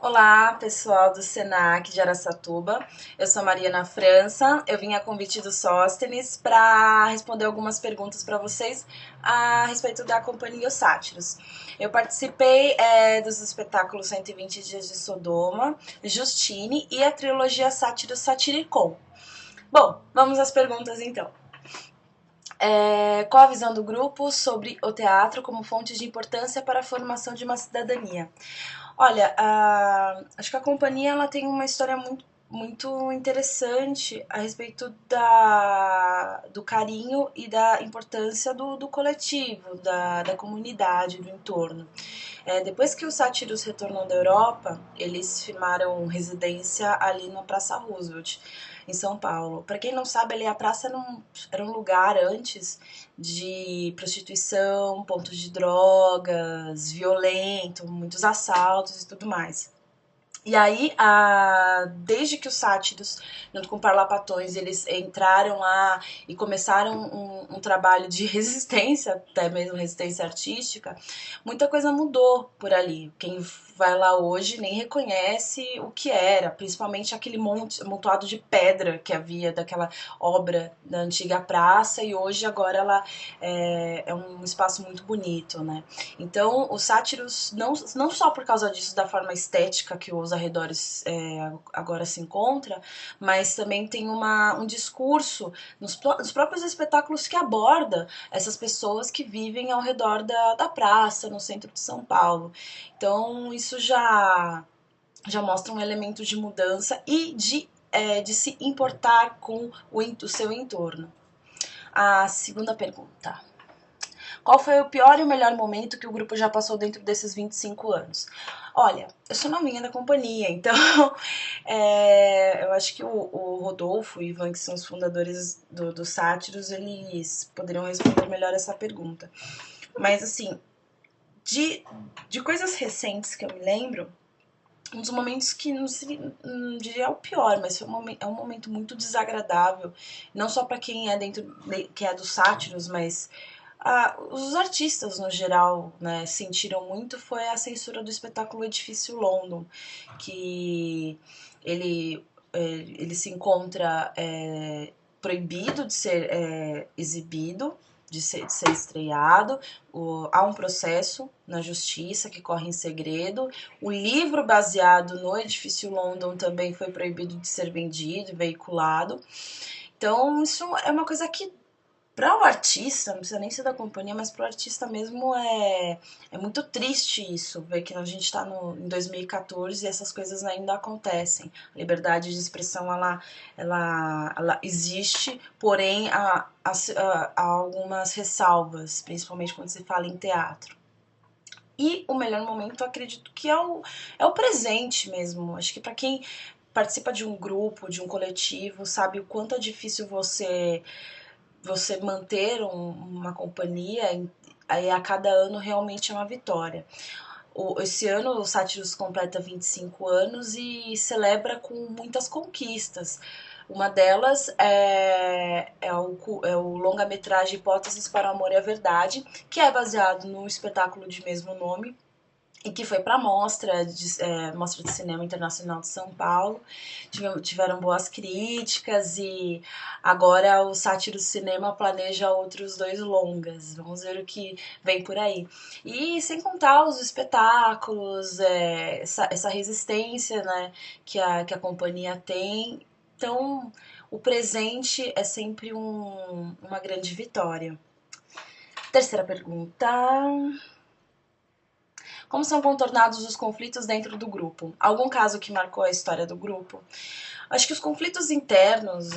Olá, pessoal do Senac de Araçatuba. Eu sou a Mariana França. Eu vim a convite do Sóstenes para responder algumas perguntas para vocês a respeito da companhia Os Sátiros. Eu participei dos espetáculos 120 Dias de Sodoma, Justine e a trilogia Sátiros Satiricon. Bom, vamos às perguntas então. Qual a visão do grupo sobre o teatro como fonte de importância para a formação de uma cidadania? Olha, acho que a companhia ela tem uma história muito interessante a respeito do carinho e da importância do coletivo, da comunidade, do entorno. Depois que os sátiros retornam da Europa, eles firmaram residência ali na Praça Roosevelt, em São Paulo. Para quem não sabe, ali a praça era um lugar antes de prostituição, pontos de drogas, violento, muitos assaltos e tudo mais. E aí, desde que os sátiros, junto com parlapatões, eles entraram lá e começaram um trabalho de resistência, até mesmo resistência artística, muita coisa mudou por ali. Quem vai lá hoje nem reconhece o que era, principalmente aquele montoado de pedra que havia daquela obra da antiga praça, e hoje agora ela é um espaço muito bonito, né? Então, os sátiros, não só por causa disso, da forma estética que os arredores agora se encontra, mas também tem um discurso nos próprios espetáculos que aborda essas pessoas que vivem ao redor da praça, no centro de São Paulo. Então, isso já mostra um elemento de mudança e de se importar com o seu entorno. A segunda pergunta. Qual foi o pior e o melhor momento que o grupo já passou dentro desses 25 anos? Olha, eu sou novinha da companhia, então eu acho que o Rodolfo e o Ivan, que são os fundadores do Sátiros, eles poderiam responder melhor essa pergunta. Mas, assim, de coisas recentes que eu me lembro, um dos momentos que não diria o pior, mas é um momento muito desagradável, não só para quem é que é dos sátiros, mas os artistas no geral, né, sentiram muito foi a censura do espetáculo Edifício London, que ele se encontra proibido de ser exibido, de ser estreado. Há um processo na justiça que corre em segredo. O livro baseado no Edifício London também foi proibido de ser vendido e veiculado. Então, isso é uma coisa que, para o artista, não precisa nem ser da companhia, mas para o artista mesmo é muito triste isso, ver que a gente está em 2014 e essas coisas ainda acontecem. A liberdade de expressão, ela existe, porém há algumas ressalvas, principalmente quando se fala em teatro. E o melhor momento, eu acredito que é o presente mesmo. Acho que para quem participa de um grupo, de um coletivo, sabe o quanto é difícil você manter uma companhia, aí a cada ano realmente é uma vitória. Esse ano o Sátiros completa 25 anos e celebra com muitas conquistas. Uma delas é o longa-metragem Hipóteses para o Amor e a Verdade, que é baseado no espetáculo de mesmo nome, e que foi para Mostra de Cinema Internacional de São Paulo. Tiveram boas críticas e agora o Sátiro Cinema planeja outros 2 longas. Vamos ver o que vem por aí. E sem contar os espetáculos, essa resistência, né, que a companhia tem. Então, o presente é sempre uma grande vitória. Terceira pergunta. Como são contornados os conflitos dentro do grupo? Algum caso que marcou a história do grupo? Acho que os conflitos internos,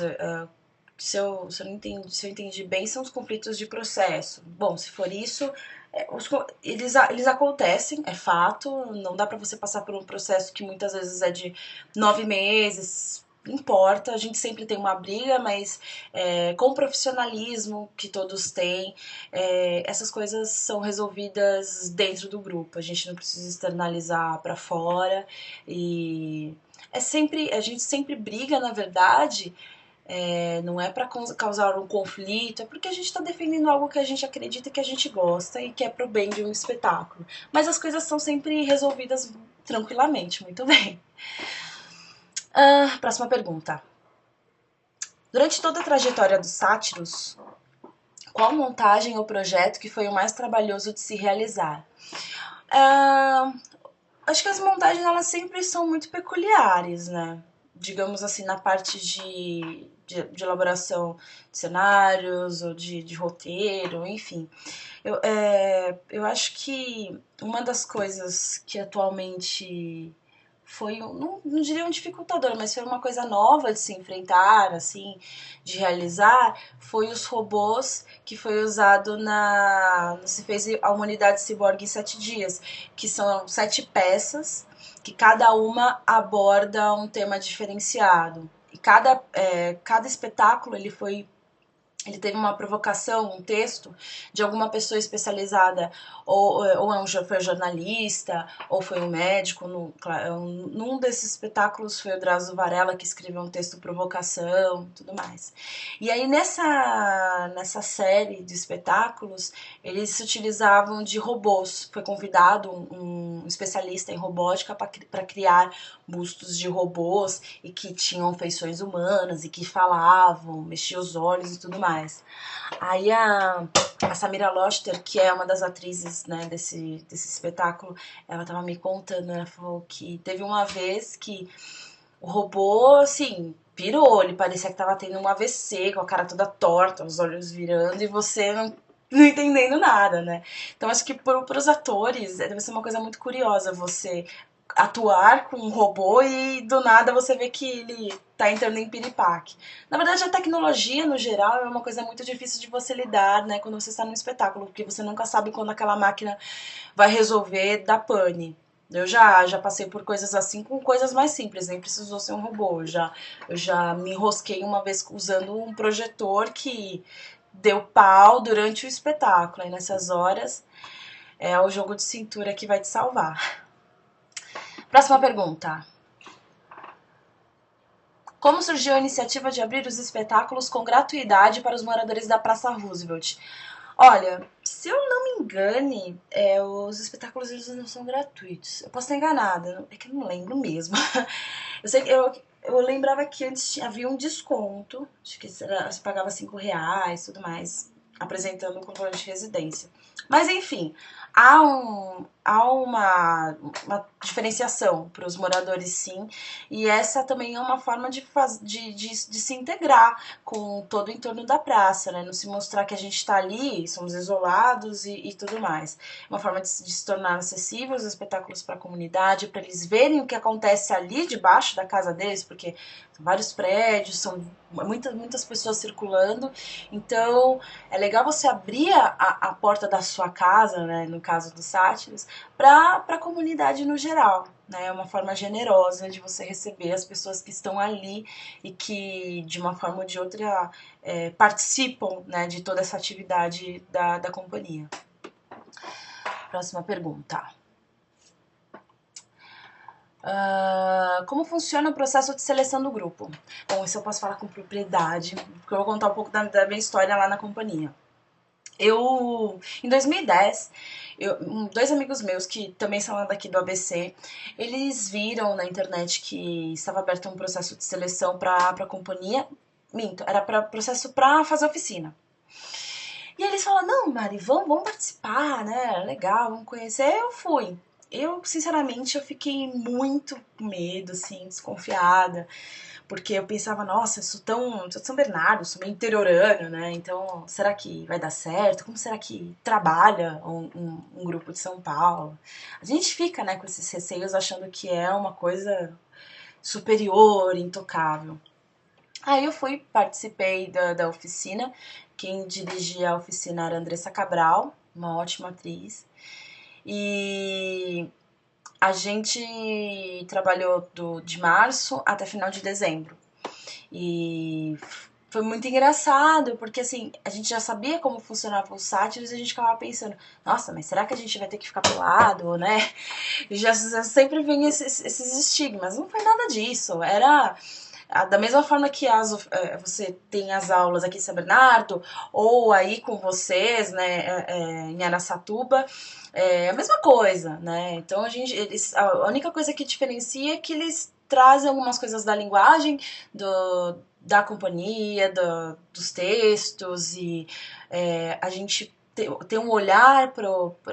se eu entendi bem, são os conflitos de processo. Bom, se for isso, eles acontecem, é fato. Não dá para você passar por um processo que muitas vezes é de 9 meses. Não importa, a gente sempre tem uma briga, mas com o profissionalismo que todos têm, essas coisas são resolvidas dentro do grupo. A gente não precisa externalizar para fora e a gente sempre briga, na verdade. Não é para causar um conflito, é porque a gente está defendendo algo que a gente acredita, que a gente gosta e que é pro bem de um espetáculo. Mas as coisas são sempre resolvidas tranquilamente, muito bem. Próxima pergunta. Durante toda a trajetória dos sátiros, qual montagem ou projeto que foi o mais trabalhoso de se realizar? Acho que as montagens elas sempre são muito peculiares, né? Digamos assim, na parte de elaboração de cenários ou de roteiro, enfim. Eu acho que uma das coisas que atualmente foi, não diria um dificultador, mas foi uma coisa nova de se enfrentar, assim, de realizar, foi os robôs que foi usado se fez a humanidade ciborgue em 7 dias, que são 7 peças, que cada uma aborda um tema diferenciado. E cada espetáculo ele teve uma provocação, um texto de alguma pessoa especializada, foi jornalista, ou foi um médico. Num desses espetáculos foi o Drauzio Varela que escreveu um texto provocação, tudo mais. E aí nessa série de espetáculos, eles se utilizavam de robôs. Foi convidado um especialista em robótica para criar bustos de robôs e que tinham feições humanas e que falavam, mexiam os olhos e tudo mais. Aí a Samira Lochter, que é uma das atrizes, né, desse espetáculo, ela tava me contando, ela falou que teve uma vez que o robô, assim, pirou, ele parecia que tava tendo um AVC, com a cara toda torta, os olhos virando, e você não entendendo nada, né? Então acho que pros atores deve ser uma coisa muito curiosa você atuar com um robô e do nada você vê que ele tá entrando em piripaque. Na verdade, a tecnologia, no geral, é uma coisa muito difícil de você lidar, né, quando você está num espetáculo, porque você nunca sabe quando aquela máquina vai resolver dar pane. Eu já passei por coisas assim com coisas mais simples, nem precisou ser um robô. Eu já me enrosquei uma vez usando um projetor que deu pau durante o espetáculo. E nessas horas é o jogo de cintura que vai te salvar. Próxima pergunta. Como surgiu a iniciativa de abrir os espetáculos com gratuidade para os moradores da Praça Roosevelt? Olha, se eu não me engane, os espetáculos eles não são gratuitos. Eu posso estar enganada, é que eu não lembro mesmo. Eu sei que eu lembrava que antes havia um desconto, acho que você pagava R$ 5 e tudo mais, apresentando o comprovante de residência. Mas enfim, há uma diferenciação para os moradores, sim, e essa também é uma forma de se integrar com todo o entorno da praça, né? Não se mostrar que a gente está ali, somos isolados e tudo mais. Uma forma de se tornar acessível os espetáculos para a comunidade, para eles verem o que acontece ali debaixo da casa deles, porque são vários prédios, são muitas pessoas circulando, então é legal você abrir a porta da sua casa, né, no caso dos sátiros, para a comunidade no geral. Né, é uma forma generosa de você receber as pessoas que estão ali e que, de uma forma ou de outra, participam, né, de toda essa atividade da companhia. Próxima pergunta. Como funciona o processo de seleção do grupo? Bom, isso eu posso falar com propriedade, porque eu vou contar um pouco da minha história lá na companhia. Em 2010, dois amigos meus que também são daqui do ABC, eles viram na internet que estava aberto um processo de seleção para a companhia. Minto, era para processo para fazer oficina. E eles falaram, não, Mari, vamos participar, né? Legal, vamos conhecer. Eu fui. Sinceramente, eu fiquei muito com medo, assim, desconfiada. Porque eu pensava, nossa, eu sou de São Bernardo, sou meio interiorano, né? Então, será que vai dar certo? Como será que trabalha um grupo de São Paulo? A gente fica, né, com esses receios achando que é uma coisa superior, intocável. Aí eu participei da oficina. Quem dirigia a oficina era a Andressa Cabral, uma ótima atriz. E a gente trabalhou de março até final de dezembro. E foi muito engraçado, porque assim, a gente já sabia como funcionavam os sátiros e a gente ficava pensando, nossa, mas será que a gente vai ter que ficar pelado, né? E já sempre vem esses estigmas. Não foi nada disso, era Da mesma forma que você tem as aulas aqui em São Bernardo, ou aí com vocês, né, em Araçatuba, é a mesma coisa, né? Então a única coisa que diferencia é que eles trazem algumas coisas da linguagem, da companhia, dos textos, e a gente ter um olhar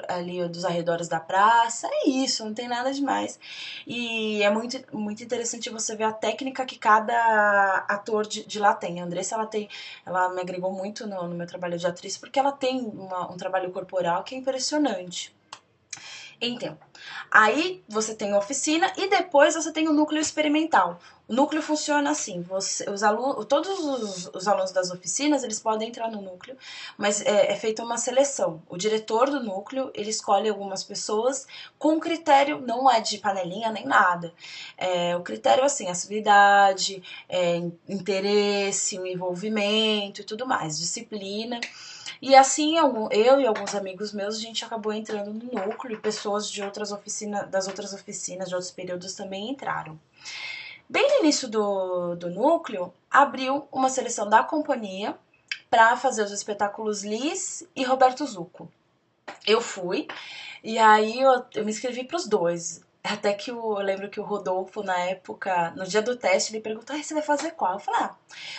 ali dos arredores da praça, é isso, não tem nada demais. E é muito, muito interessante você ver a técnica que cada ator de lá tem. A Andressa, ela me agregou muito no meu trabalho de atriz, porque ela tem um trabalho corporal que é impressionante. Então, aí você tem a oficina e depois você tem o núcleo experimental. O núcleo funciona assim, todos os alunos das oficinas, eles podem entrar no núcleo, mas é feita uma seleção. O diretor do núcleo, ele escolhe algumas pessoas com critério, não é de panelinha nem nada. O critério, assim, assiduidade, interesse, o envolvimento e tudo mais, disciplina. E assim, eu e alguns amigos meus, a gente acabou entrando no núcleo e pessoas das outras oficinas, de outros períodos também entraram. Bem no início do núcleo, abriu uma seleção da companhia para fazer os espetáculos Liz e Roberto Zucco. Eu fui, e aí eu me inscrevi para os dois. Até que eu lembro que o Rodolfo, na época, no dia do teste, ele perguntou: você vai fazer qual? Eu falei: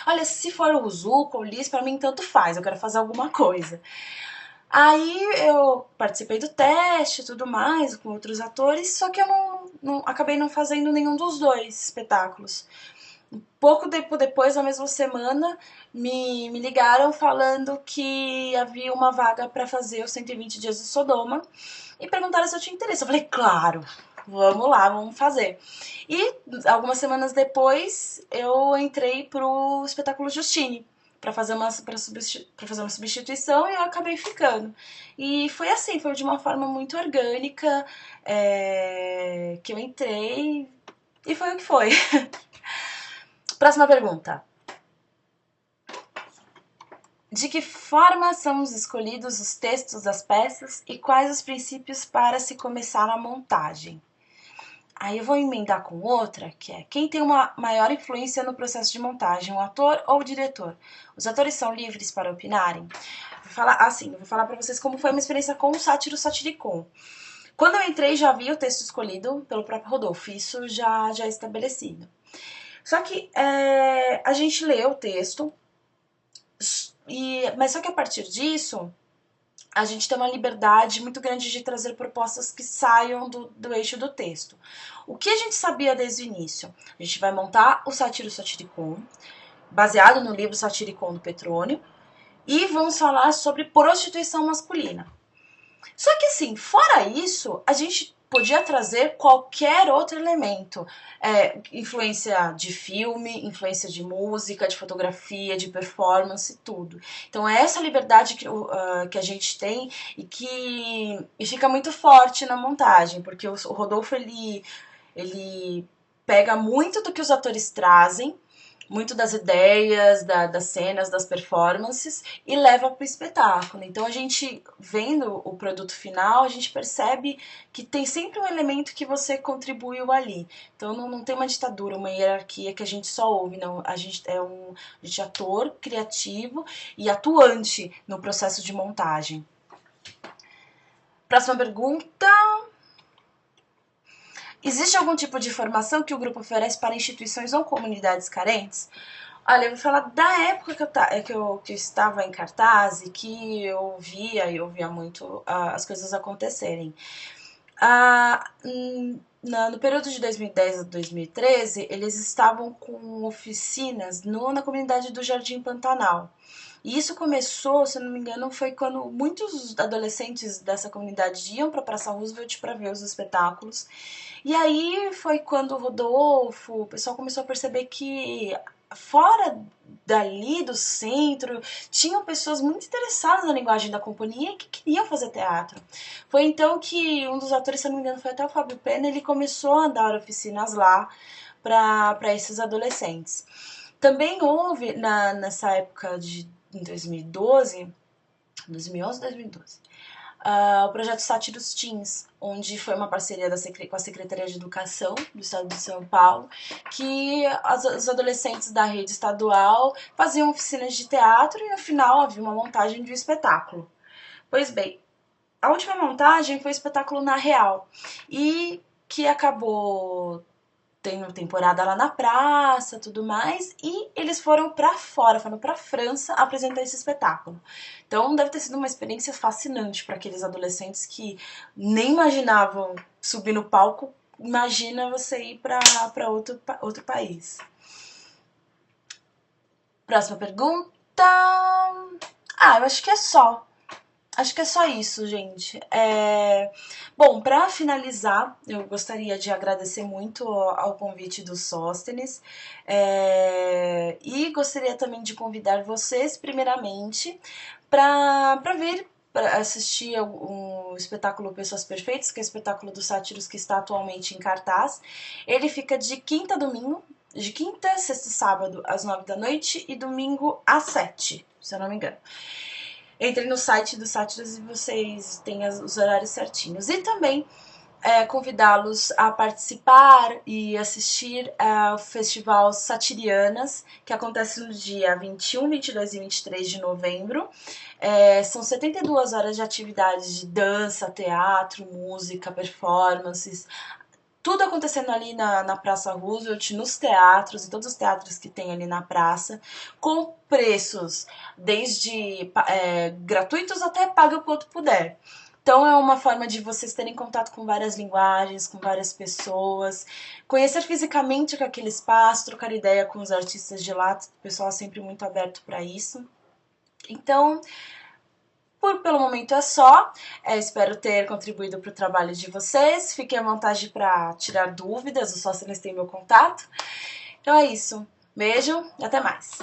olha, se for o Zucco ou o Liz, pra mim tanto faz, eu quero fazer alguma coisa. Aí eu participei do teste e tudo mais, com outros atores, só que eu acabei não fazendo nenhum dos dois espetáculos. Pouco tempo depois, na mesma semana, me ligaram falando que havia uma vaga para fazer os 120 Dias de Sodoma e perguntaram se eu tinha interesse. Eu falei: claro, vamos lá, vamos fazer. E algumas semanas depois, eu entrei pro espetáculo Justine para fazer uma substituição e eu acabei ficando. E foi assim, foi de uma forma muito orgânica que eu entrei e foi o que foi. Próxima pergunta. De que forma são escolhidos os textos das peças e quais os princípios para se começar a montagem? Aí eu vou emendar com outra, que é: quem tem uma maior influência no processo de montagem, o ator ou o diretor? Os atores são livres para opinarem? Eu vou falar para vocês como foi a minha experiência com o Sátiro Satiricon. Quando eu entrei, já havia o texto escolhido pelo próprio Rodolfo, isso já é estabelecido. Só que a gente lê o texto, mas só que a partir disso, a gente tem uma liberdade muito grande de trazer propostas que saiam do eixo do texto. O que a gente sabia desde o início? A gente vai montar o Sátiro Satiricon, baseado no livro Satiricon do Petrônio, e vamos falar sobre prostituição masculina. Só que assim, fora isso, a gente podia trazer qualquer outro elemento. Influência de filme, influência de música, de fotografia, de performance, tudo. Então é essa liberdade que a gente tem e fica muito forte na montagem, porque o Rodolfo, ele pega muito do que os atores trazem, muito das ideias, das cenas, das performances e leva para o espetáculo. Então a gente, vendo o produto final, a gente percebe que tem sempre um elemento que você contribuiu ali. Então não tem uma ditadura, uma hierarquia que a gente só ouve, não. A gente é a gente é ator, criativo e atuante no processo de montagem. Próxima pergunta. Existe algum tipo de formação que o grupo oferece para instituições ou comunidades carentes? Olha, eu vou falar da época que eu estava em cartaz e que eu ouvia muito as coisas acontecerem. No período de 2010 a 2013, eles estavam com oficinas na comunidade do Jardim Pantanal. E isso começou, se eu não me engano, foi quando muitos adolescentes dessa comunidade iam para a Praça Roosevelt para ver os espetáculos. E aí foi quando o Rodolfo, o pessoal começou a perceber que fora dali do centro tinham pessoas muito interessadas na linguagem da companhia e que queriam fazer teatro. Foi então que um dos atores, se não me engano, foi até o Fábio Pena, ele começou a dar oficinas lá para esses adolescentes. Também houve, nessa época em 2011, 2012, o projeto Sátiros Teens, onde foi uma parceria com a Secretaria de Educação do Estado de São Paulo, que os adolescentes da rede estadual faziam oficinas de teatro e, no final, havia uma montagem de um espetáculo. Pois bem, a última montagem foi o espetáculo Na Real, e que acabou tendo temporada lá na praça, tudo mais, e eles foram pra fora, foram pra França apresentar esse espetáculo. Então deve ter sido uma experiência fascinante para aqueles adolescentes que nem imaginavam subir no palco. Imagina você ir para outro país. Próxima pergunta. Eu acho que é só. Acho que é só isso, gente. Bom, para finalizar, eu gostaria de agradecer muito ao convite do Sóstenes e gostaria também de convidar vocês, primeiramente, para vir para assistir um espetáculo Pessoas Perfeitas, que é o espetáculo dos sátiros que está atualmente em cartaz. Ele fica de quinta a domingo, de quinta, sexta e sábado às 9 da noite e domingo às 7, se eu não me engano. Entrem no site do Sátiros e vocês têm os horários certinhos. E também convidá-los a participar e assistir ao Festival Satirianas, que acontece no dia 21, 22 e 23 de novembro. São 72 horas de atividades de dança, teatro, música, performances, tudo acontecendo ali na Praça Roosevelt, nos teatros, em todos os teatros que tem ali na praça, com preços desde gratuitos até paga quanto puder. Então é uma forma de vocês terem contato com várias linguagens, com várias pessoas, conhecer fisicamente aquele espaço, trocar ideia com os artistas de lá, o pessoal é sempre muito aberto para isso. Então, pelo momento é só. Espero ter contribuído para o trabalho de vocês. Fiquem à vontade para tirar dúvidas, o Sóstenes tem meu contato. Então é isso. Beijo e até mais.